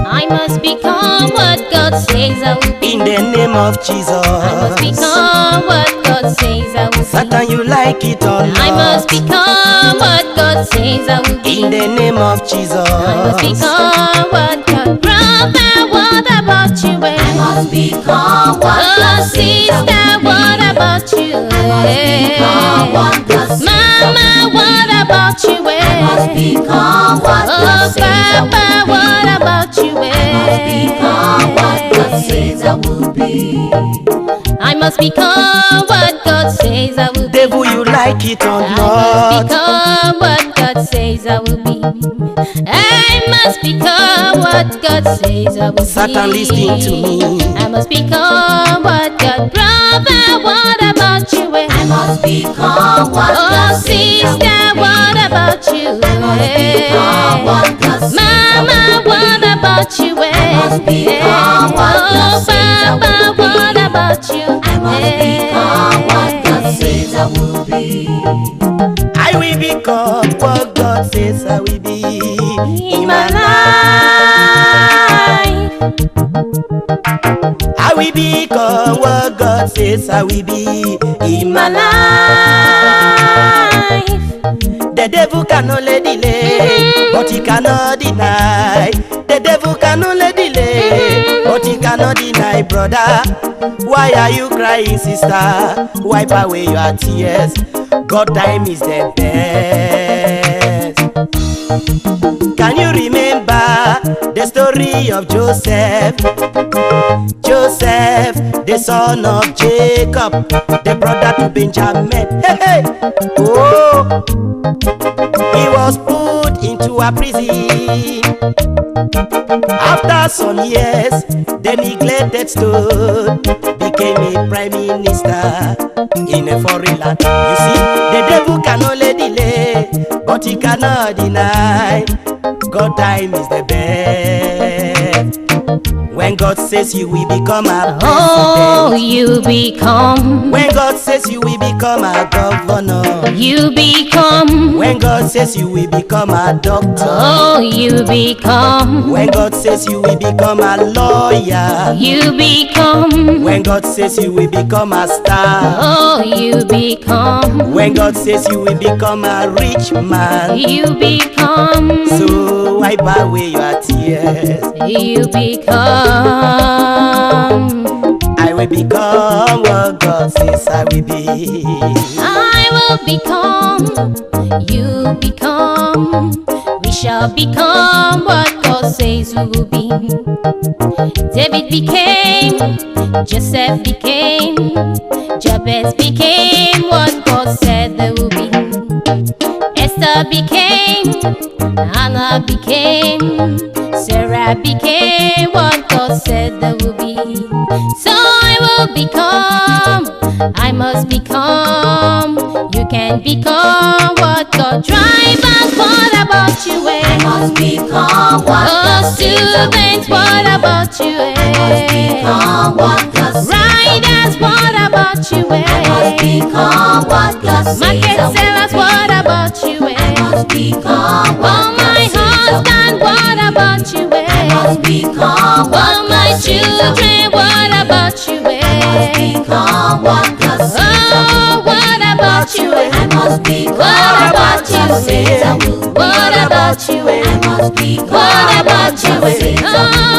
I must become what God says I will be. In the name of Jesus, I must become what God says I will be. Satan, you like it or not? I must become what God says I will be. In the name of Jesus, I must become what God. Brother, what about you? I must become what Oh, God says I sister, will be. what about you? Become what God says I will Mama, be. what about you? I must become what God Oh, says I will Papa, be. what about you? Become what God says I will be. I must become what God says I will be. devil, you like it or I must not? become what God says I will be. I must become what God says I will be. Satan, listen to me. I must become what God. Brother, what about you? I must become what Oh, God says I will sister, be. what about you? Become what God says I will Mama, be. what about you? must become what God Oh, says I will Papa, be. what about you? I must become what God says I will be. I will become what God says I will be In my life, I will become what God says I will be in my life. The devil can only delay, but he cannot deny. The devil can only delay, but he cannot deny, brother. Why are you crying, sister? Wipe away your tears. God time is the best. Can you remember the story of Joseph? Joseph, the son of Jacob, the brother to Benjamin. Hey, hey. Oh, he was put into a prison. After some years, the neglected stone became a prime minister in a foreign land. You see, the devil can only delay, but he cannot deny. God time is the best. When God says you will become a president, oh, you become. when God says you will become a governor, You become. when God says you will become a doctor, Oh, you become. when God says you will become a lawyer, You become. when God says you will become a star, Oh, you become. when God says you will become a rich man, You become. so wipe away your tears. You become. I will become what God says I will be. I will become. You become. We shall become what God says we will be. David became. Joseph became. Jabez became what God said they will be. Esther became. Hannah became. Sarah became what God said they will be. So I will become. I must become. You can become what God. Drive back. What about you? I must become what Oh, God says I will students, be. what about you? Become what God says I Riders, what about you? must become what God says Market I will sellers, be. what about you? Must become Oh, what my God says I husband, will what be. about you? Must become Oh, what my God says I will children, be. what about you? Must become what God says I Oh, will be. what about you? I must become What about what God you? says I will be. What about you? I must become What about you? God says I will Oh,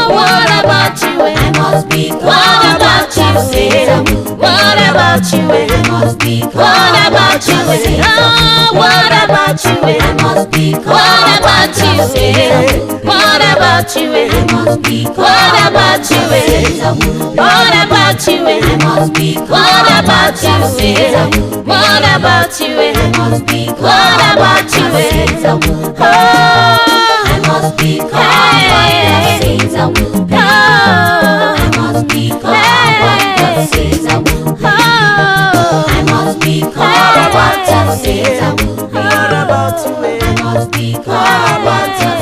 be. what about you? I must become What about God says I will you? be. What about you? I must become What about you? God says I Oh, will be. what about you? I must become What about you? God says I will be. What about you? I must become What about you? God says I will be. What about you? I must become What about you? God says I will be. What about you? I must become What about you? God says I will be. Oh, I must become what God says I will be. I must become what God says I will be. I must become what God says I will be. What about you? I must become what God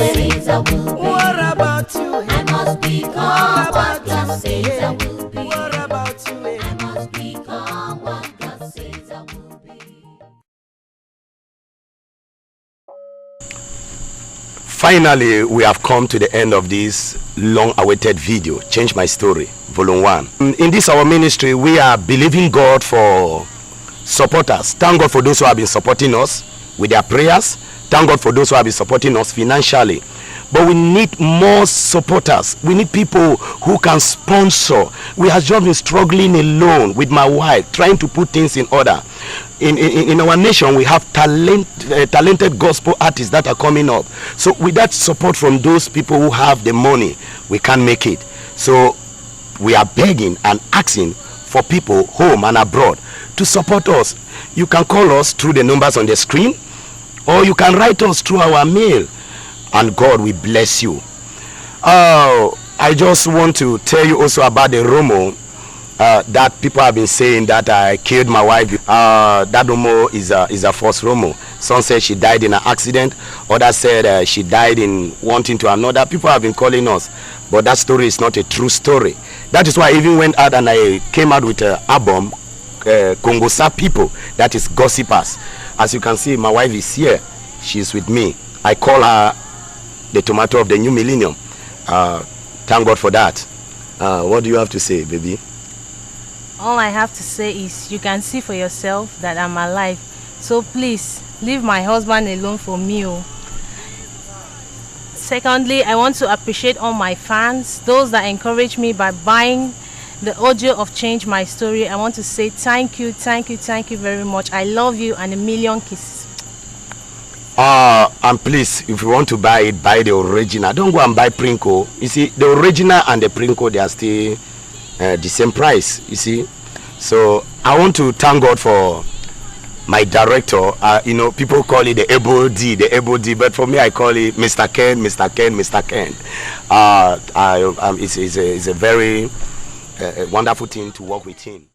Finally, we have come to the end of this long-awaited video, Change My Story, Volume 1. In this our ministry, we are believing God for supporters. Thank God for those who have been supporting us with their prayers. Thank God for those who have been supporting us financially. But we need more supporters. We need people who can sponsor. We have just been struggling alone with my wife, trying to put things in order. In our nation, we have talented gospel artists that are coming up. So with that support from those people who have the money, we can make it. So we are begging and asking for people home and abroad to support us. You can call us through the numbers on the screen, or you can write us through our mail, and God will bless you. I just want to tell you also about the rumor that people have been saying that I killed my wife. That rumor is a false rumor. Some said she died in an accident. Others said she died in one thing to another. People have been calling us, but that story is not a true story. That is why I even went out and I came out with an album, Kongosa People, that is Gossipers. As you can see, my wife is here. She's with me. I call her the tomato of the new millennium. Thank God for that. What do you have to say, baby? All I have to say is you can see for yourself that I'm alive. So please, leave my husband alone for me. Secondly, I want to appreciate all my fans, those that encourage me by buying the audio of Change My Story. I want to say thank you very much. I love you and a million kisses. And please, if you want to buy it, buy the original. Don't go and buy Prinko. You see, the original and the Prinko, they are still the same price, you see. So I want to thank God for my director. You know, people call it the Able D, but for me I call it Mr. Ken. It's a very wonderful thing to work with him.